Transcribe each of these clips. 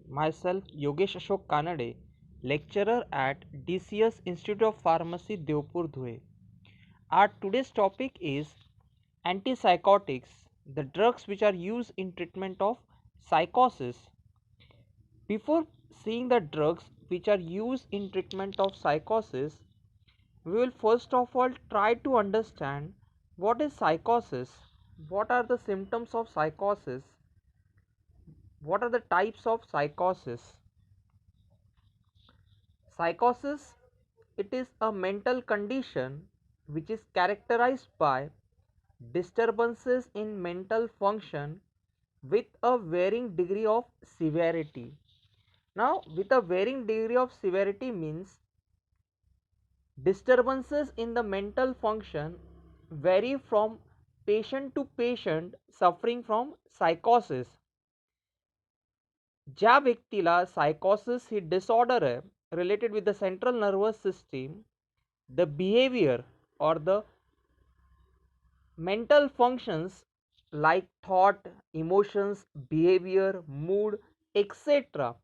Myself, Yogesh Ashok Kanade, lecturer at DCS Institute of Pharmacy, Devpur, Dhule. Our today's topic is antipsychotics, the drugs which are used in treatment of psychosis. Before seeing the drugs which are used in treatment of psychosis, we will first of all try to understand what is psychosis, what are the symptoms of psychosis, what are the types of psychosis. Psychosis, it is a mental condition which is characterized by disturbances in mental function with a varying degree of severity. Now, with a varying degree of severity means disturbances in the mental function vary from patient to patient suffering from psychosis. ज्या व्यक्तीला सायकोसिस ही disorder आहे related with the central nervous system, the behavior or the mental functions like thought, emotions, behavior, mood, etc.,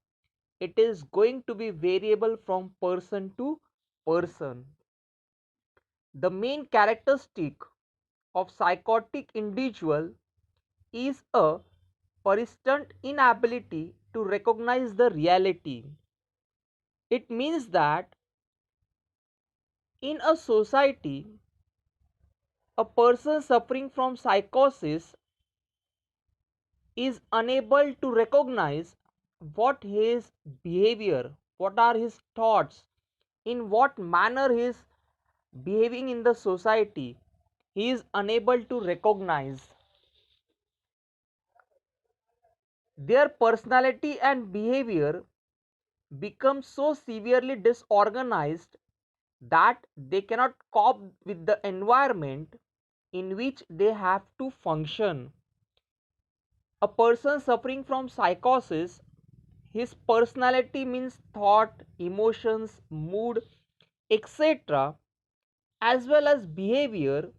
it is going to be variable from person to person. The main characteristic of psychotic individual is a persistent inability to recognize the reality. It means that in a society, a person suffering from psychosis is unable to recognize what his behavior, what are his thoughts, in what manner he is behaving in the society. He is unable to recognize. Their personality and behavior become so severely disorganized that they cannot cope with the environment in which they have to function. A person suffering from psychosis, his personality means thought, emotions, mood, etc., as well as behavior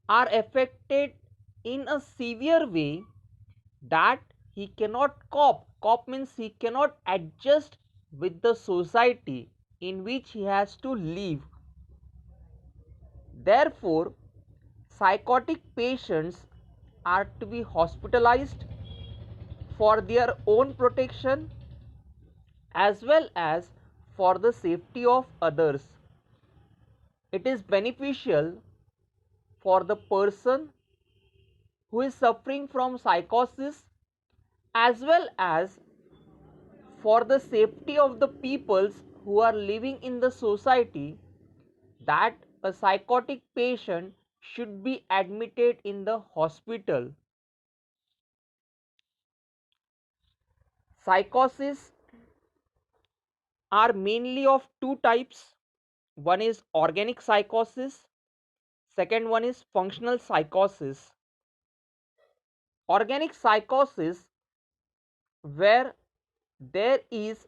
are affected in a severe way that he cannot cope. Cope means he cannot adjust with the society in which he has to live. Therefore, psychotic patients are to be hospitalized for their own protection as well as for the safety of others. It is beneficial for the person who is suffering from psychosis as well as for the safety of the peoples who are living in the society that a psychotic patient should be admitted in the hospital. Psychosis are mainly of two types. One is organic psychosis, second one is functional psychosis. Organic psychosis, where there is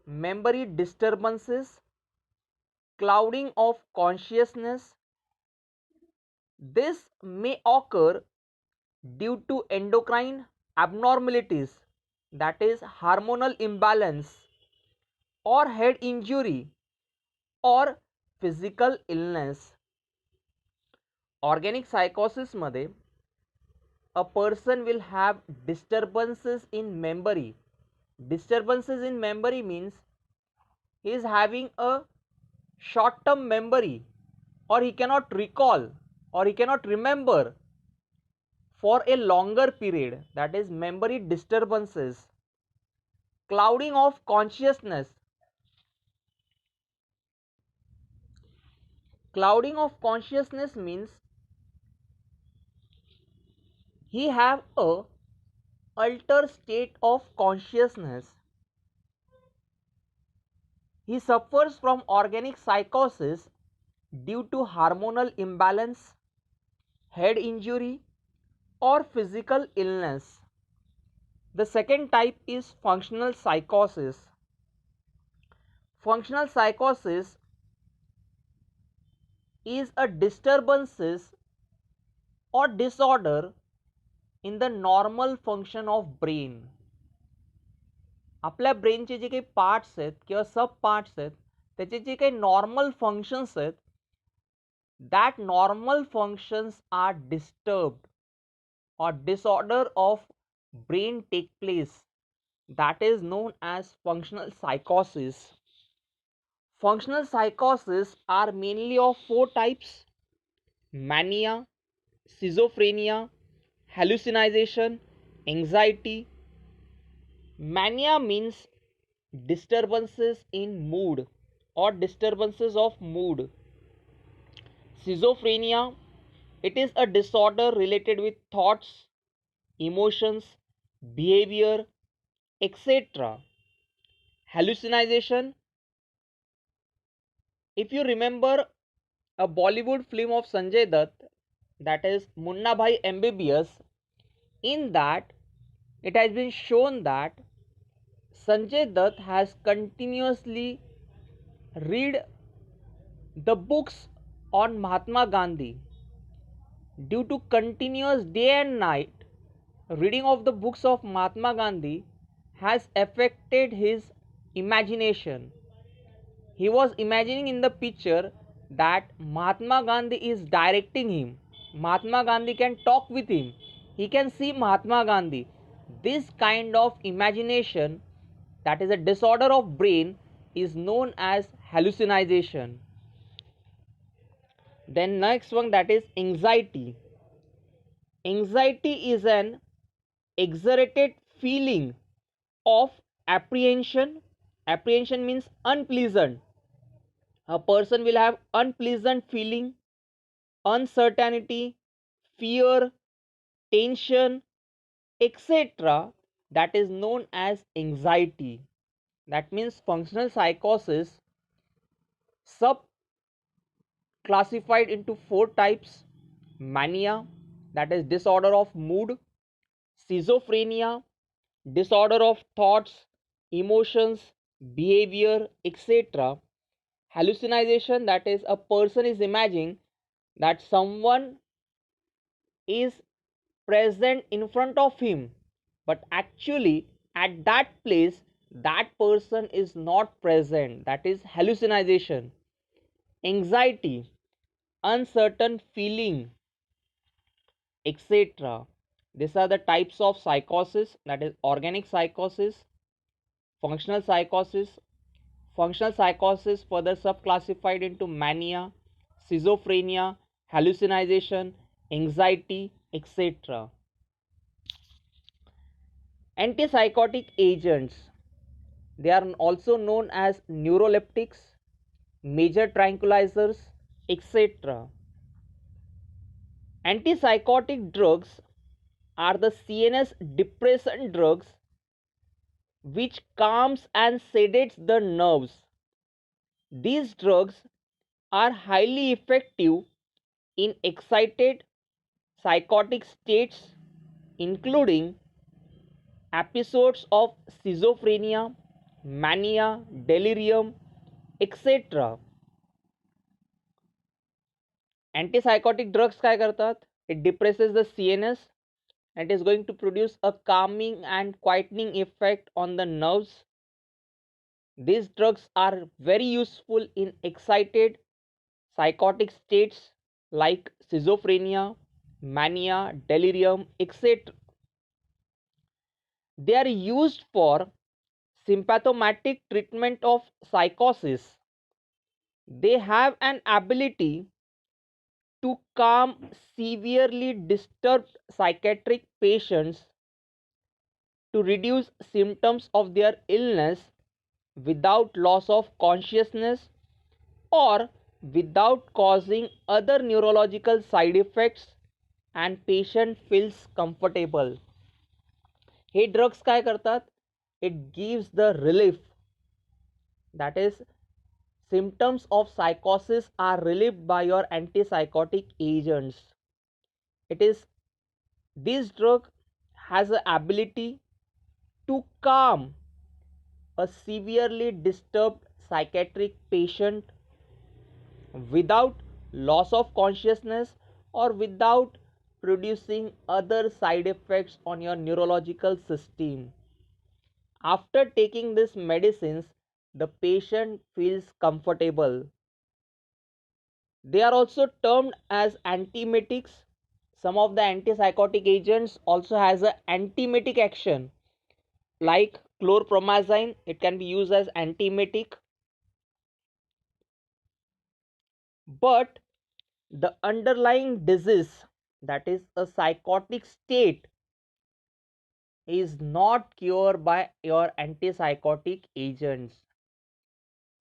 memory disturbances, clouding of consciousness. This may occur due to endocrine abnormalities, that is hormonal imbalance or head injury or physical illness. Organic psychosis मध्ये a person will have disturbances in memory. Disturbances in memory means he is having a short term memory, or he cannot recall, or he cannot remember for a longer period, that is memory disturbances. Clouding of consciousness. Clouding of consciousness means he have a altered state of consciousness. He suffers from organic psychosis due to hormonal imbalance, head injury, or physical illness. The second type is functional psychosis. Functional psychosis is a disturbances or disorder in the normal function of brain. आपल्या ब्रेनचे जे काही parts आहेत किंवा सब parts आहेत त्याचे जे काही normal functions आहेत that normal functions are disturbed or disorder of brain take place, that is known as functional psychosis. Functional psychosis are mainly of four types: mania, schizophrenia, hallucination, anxiety. Mania means disturbances in mood or disturbances of mood. Schizophrenia, it is a disorder related with thoughts, emotions, behavior, etc. Hallucination, if you remember a Bollywood film of Sanjay Dutt, that is Munna Bhai MBBS, in that it has been shown that Sanjay Dutt has continuously read the books on Mahatma Gandhi. Due to continuous day and night reading of the books of Mahatma Gandhi has affected his imagination. He was imagining in the picture that Mahatma Gandhi is directing him. Mahatma Gandhi can talk with him. He can see Mahatma Gandhi. This kind of imagination, that is a disorder of brain, is known as hallucination. Then next one, that is anxiety. Anxiety is an exaggerated feeling of apprehension. Apprehension means unpleasant. A person will have unpleasant feeling, uncertainty, fear, tension, etc. That is known as anxiety. That means functional psychosis sub classified into four types: mania, that is disorder of mood; schizophrenia, disorder of thoughts, emotions, behavior, etc. Hallucination, that is a person is imagining that someone is present in front of him, but actually at that place that person is not present, that is hallucination. Anxiety, uncertain feeling, etc. These are the types of psychosis, that is organic psychosis, functional psychosis. Functional psychosis further subclassified into mania, schizophrenia, hallucination, anxiety, etc. Antipsychotic agents, they are also known as neuroleptics, major tranquilizers, etc. Antipsychotic drugs are the CNS depressant drugs which calms and sedates the nerves. These drugs are highly effective in excited psychotic states, including episodes of schizophrenia, mania, delirium, etc. Antipsychotic drugs काय करतात? It depresses the CNS and is going to produce a calming and quietening effect on the nerves. These drugs are very useful in excited psychotic states like schizophrenia, mania, delirium, etc. They are used for symptomatic treatment of psychosis. They have an ability to calm severely disturbed psychiatric patients, to reduce symptoms of their illness without loss of consciousness or without causing other neurological side effects, and patient feels comfortable. हे drugs काय करतात? It gives the relief, that is symptoms of psychosis are relieved by your antipsychotic agents. It is, this drug has the ability to calm a severely disturbed psychiatric patient without loss of consciousness or without producing other side effects on your neurological system. After taking these medicines, the patient feels comfortable. They are also termed as antiemetics. Some of the antipsychotic agents also has an antiemetic action, like chlorpromazine. It can be used as antiemetic. But the underlying disease, that is a psychotic state, is not cured by your antipsychotic agents.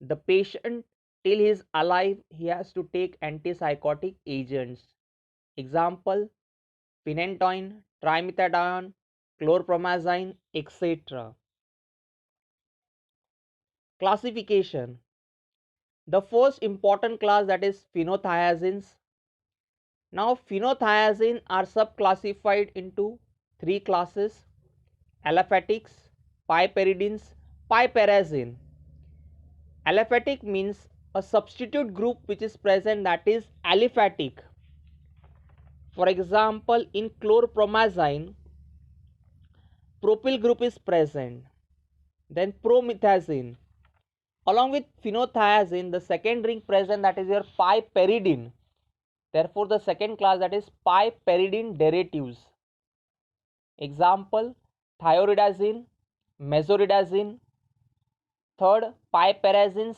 The patient, till he is alive, he has to take antipsychotic agents. Example: phenytoin, trimethadone, chlorpromazine, etc. Classification: the first important class, that is phenothiazines. Now phenothiazine are subclassified into three classes: aliphatics, piperidines, piperazine. Aliphatic means a substitute group which is present, that is aliphatic. For example, in chlorpromazine, propyl group is present. Then promethazine. Along with phenothiazine, the second ring present, that is your piperidine. Therefore, the second class, that is piperidine derivatives. Example: thioridazine, mesoridazine. Third, piperazines.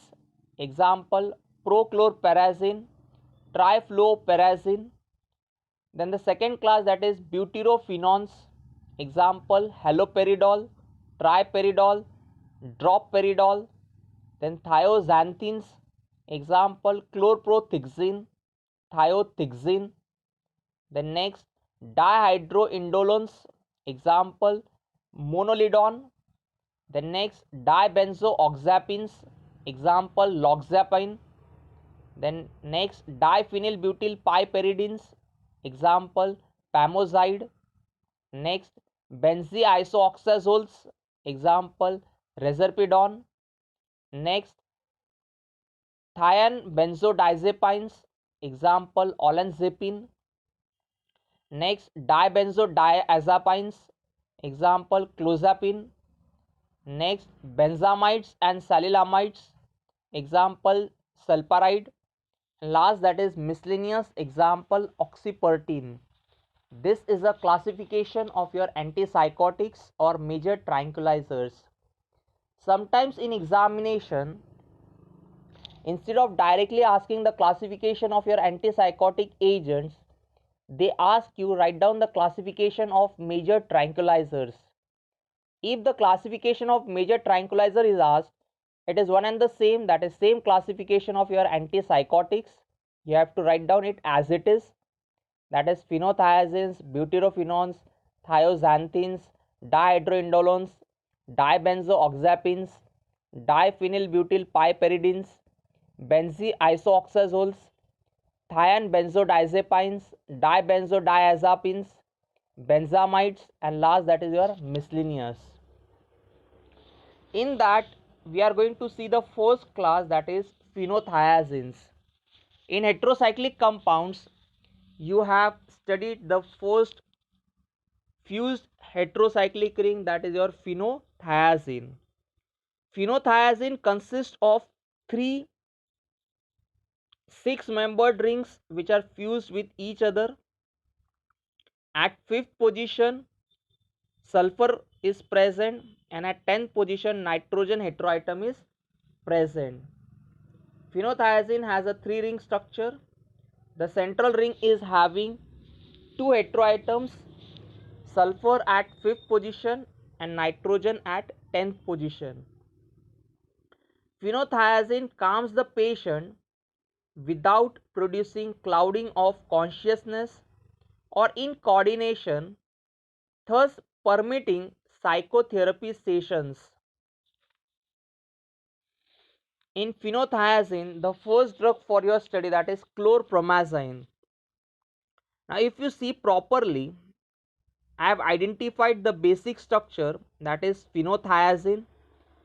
Example: prochlorperazine, trifluoperazine. Then the second class, that is butyrophenones. Example: haloperidol, triperidol, droperidol. Then thioxanthines. Example: chlorprothiazine, thiothixine. Then next, dihydroindolones. Example: monolidone. Then next, dibenzooxapines. Example: loxapine. Then next, diphenylbutyl piperidines. Example: pamozide. Next, benzoisoxazoles. Example: reserpidone. Next, thianbenzodiazepines. Example: olanzapine. Next, dibenzodiazepines. Example: clozapine. Next, benzamides and salilamides. Example: sulpiride. Last, that is miscellaneous. Example: oxypertine. This is a classification of your antipsychotics or major tranquilizers. Sometimes in examination, instead of directly asking the classification of your antipsychotic agents, they ask you write down the classification of major tranquilizers. If the classification of major tranquilizer is asked, it is one and the same, that is same classification of your antipsychotics. You have to write down it as it is, that is phenothiazines, butyrophenones, thioxanthines, dihydroindolones, dibenzooxapines, diphenylbutyl piperidines, benzoisoxazoles, thianbenzodiazepines, dibenzodiazepines, benzamides, and last, that is your miscellaneous. In that, we are going to see the first class, that is phenothiazines. In heterocyclic compounds, you have studied the first fused heterocyclic ring, that is your phenothiazine. Phenothiazine consists of three 6-membered rings which are fused with each other. At 5th position, sulfur is present, and at 10th position, nitrogen heteroatom is present. Phenothiazine has a 3-ring structure. The central ring is having 2 heteroatoms, sulfur at 5th position and nitrogen at 10th position. Phenothiazine calms the patient without producing clouding of consciousness or in coordination, thus permitting psychotherapy sessions. In phenothiazine, the first drug for your study, that is chlorpromazine. Now if you see properly, I have identified the basic structure, that is phenothiazine.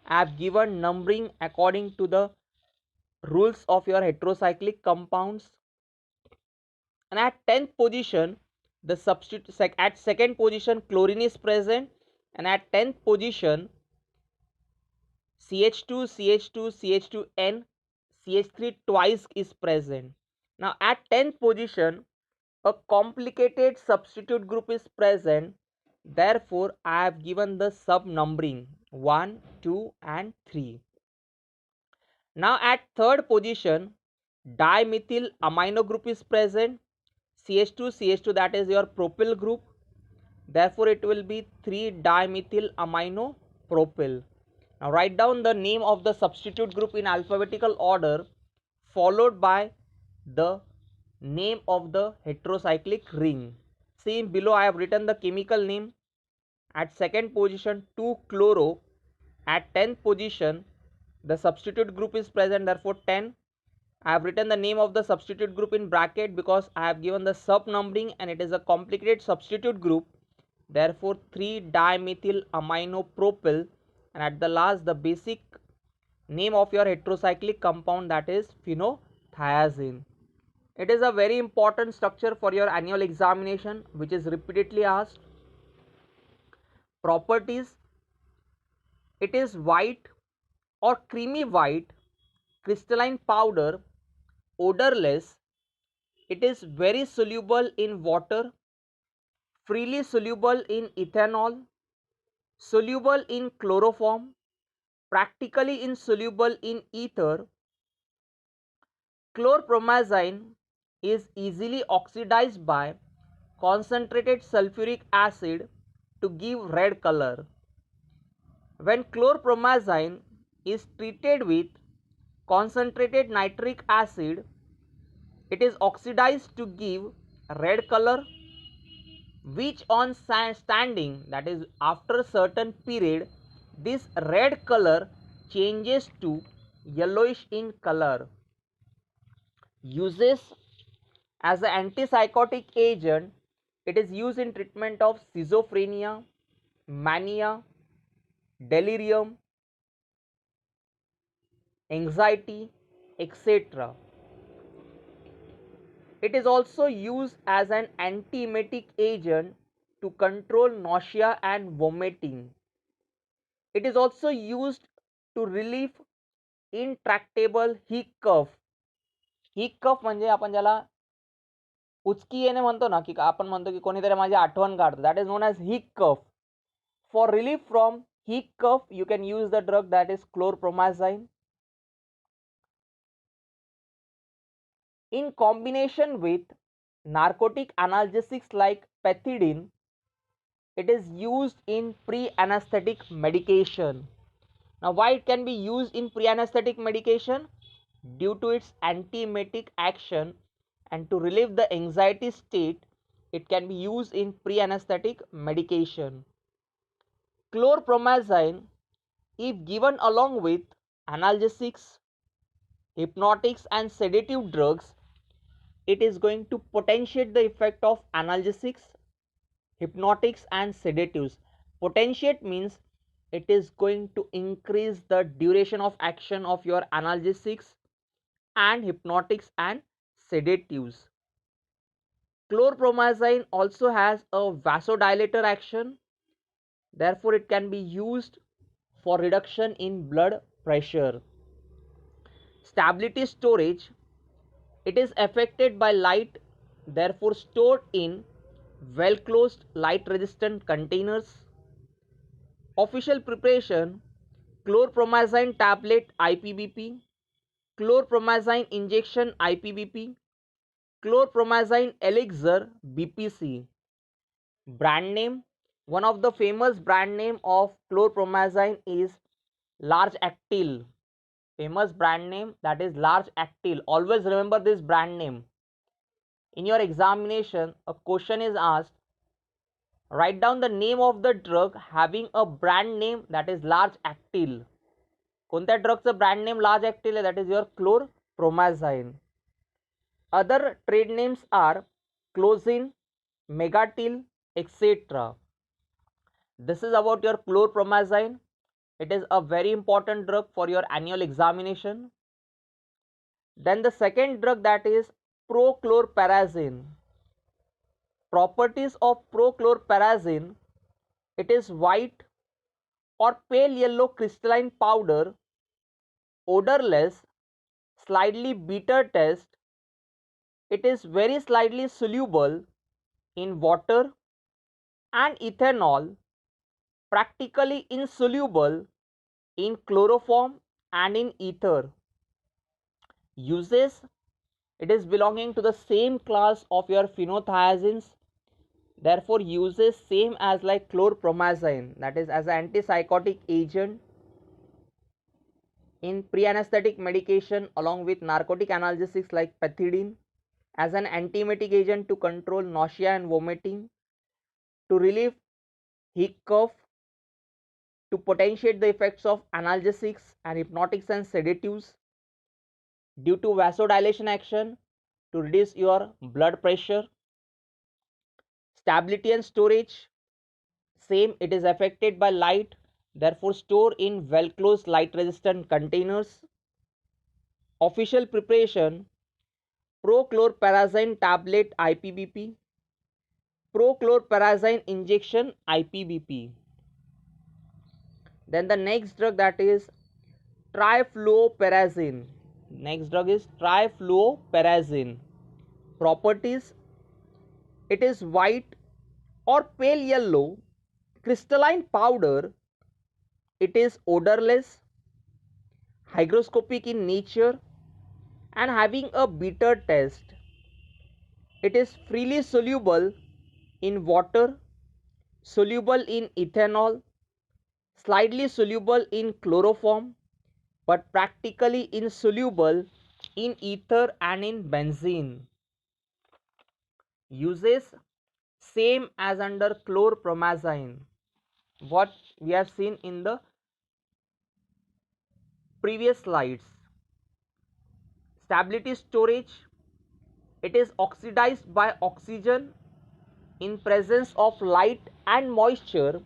I have given numbering according to the rules of your heterocyclic compounds. And at 10th position, the substitute at second position chlorine is present, and at 10th position CH2, CH2, CH2N, CH3 twice is present. Now at 10th position, a complicated substitute group is present. Therefore, I have given the sub numbering 1, 2 and 3. Now at third position, dimethyl amino group is present. CH2, CH2, that is your propyl group. Therefore, it will be 3-dimethyl amino propyl. Now write down the name of the substitute group in alphabetical order followed by the name of the heterocyclic ring. See below I have written the chemical name. At second position 2-chloro. At 10th position the substitute group is present, therefore 10. I have written the name of the substitute group in bracket because I have given the sub numbering and it is a complicated substitute group. Therefore 3-dimethyl amino propyl, and at the last the basic name of your heterocyclic compound, that is phenothiazine. It is a very important structure for your annual examination which is repeatedly asked. Properties: it is white or creamy white crystalline powder, odorless. It is very soluble in water, freely soluble in ethanol, soluble in chloroform, practically insoluble in ether. Chlorpromazine is easily oxidized by concentrated sulfuric acid to give red color. When chlorpromazine is treated with concentrated nitric acid, it is oxidized to give red color, which on standing, that is after a certain period, this red color changes to yellowish in color. Uses: as an antipsychotic agent, it is used in treatment of schizophrenia, mania, delirium, anxiety, etc. It is also used as an antiemetic agent to control nausea and vomiting. It is also used to relieve intractable hiccup. Hiccup म्हणजे आपण ज्याला उचकी येणे म्हणतो ना, की आपण म्हणतो की कोणीतरी माझी आठवण काढतो, that is known as hiccup. For relief from hiccup, you can use the drug that is chlorpromazine. In combination with narcotic analgesics like pethidine, it is used in pre-anesthetic medication. Now, why it can be used in pre-anesthetic medication? Due to its antiemetic action and to relieve the anxiety state, it can be used in pre-anesthetic medication. Chlorpromazine, if given along with analgesics, hypnotics and sedative drugs, it is going to potentiate the effect of analgesics, hypnotics and sedatives. Potentiate means it is going to increase the duration of action of your analgesics and hypnotics and sedatives. Chlorpromazine also has a vasodilator action, therefore it can be used for reduction in blood pressure. Stability storage: it is affected by light, therefore stored in well closed light resistant containers. Official preparation: chlorpromazine tablet IPBP, chlorpromazine injection IPBP, chlorpromazine elixir BPC. Brand name: one of the famous brand name of chlorpromazine is Large Actyl. Famous brand name, that is Large Actyl. Always remember this brand name. In your examination, a question is asked, write down the name of the drug having a brand name that is Large Actyl. कोणत्या ड्रगचं brand name Largactil आहे, that is your chlorpromazine. Other trade names are क्लोझिन, मेगाटिल, etc. This is about your chlorpromazine. It is a very important drug for your annual examination. Then the second drug, that is prochlorperazine. Properties of prochlorperazine: it is white or pale yellow crystalline powder, odorless, slightly bitter taste. It is very slightly soluble in water and ethanol, practically insoluble in chloroform and in ether. Uses: it is belonging to the same class of your phenothiazines, therefore uses same as like chlorpromazine, that is as an antipsychotic agent in pre-anesthetic medication along with narcotic analgesics like pethidine, as an antiemetic agent to control nausea and vomiting, to relieve hiccough, to potentiate the effects of analgesics and hypnotics and sedatives, due to vasodilation action, to reduce your blood pressure. Stability and storage: same, it is affected by light, therefore store in well closed light resistant containers. Official preparation: prochlorperazine tablet IPBP, prochlorperazine injection IPBP. Then the next drug, that is trifluoperazine. Next drug is trifluoperazine. Properties: it is white or pale yellow crystalline powder. It is odorless, hygroscopic in nature, and having a bitter taste. It is freely soluble in water, soluble in ethanol, slightly soluble in chloroform, but practically insoluble in ether and in benzene. Uses: same as under chlorpromazine, what we have seen in the previous slides. Stability storage: it is oxidized by oxygen in presence of light and moisture,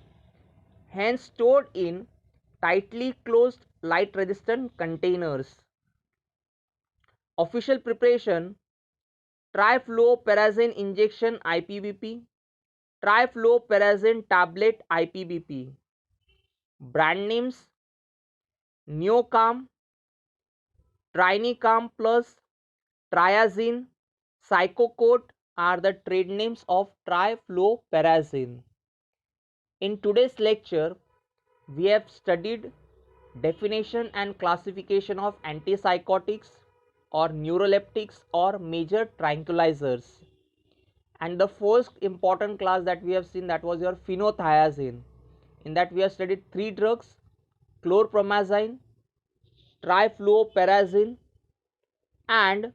hence stored in tightly closed light resistant containers. Official preparation: trifluoperazine injection IPBP, trifluoperazine tablet IPBP. Brand names: Neocalm, Trinicam Plus, Triazine, Psychocort are the trade names of trifluoperazine. In today's lecture, we have studied definition and classification of antipsychotics or neuroleptics or major tranquilizers. And the first important class that we have seen, that was your phenothiazine. In that we have studied three drugs: chlorpromazine, trifluoperazine, and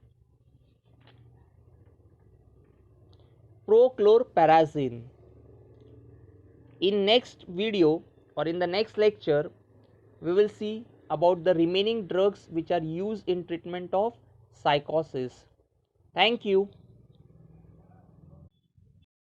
prochlorperazine. In next video or in the next lecture, we will see about the remaining drugs which are used in treatment of psychosis. Thank you.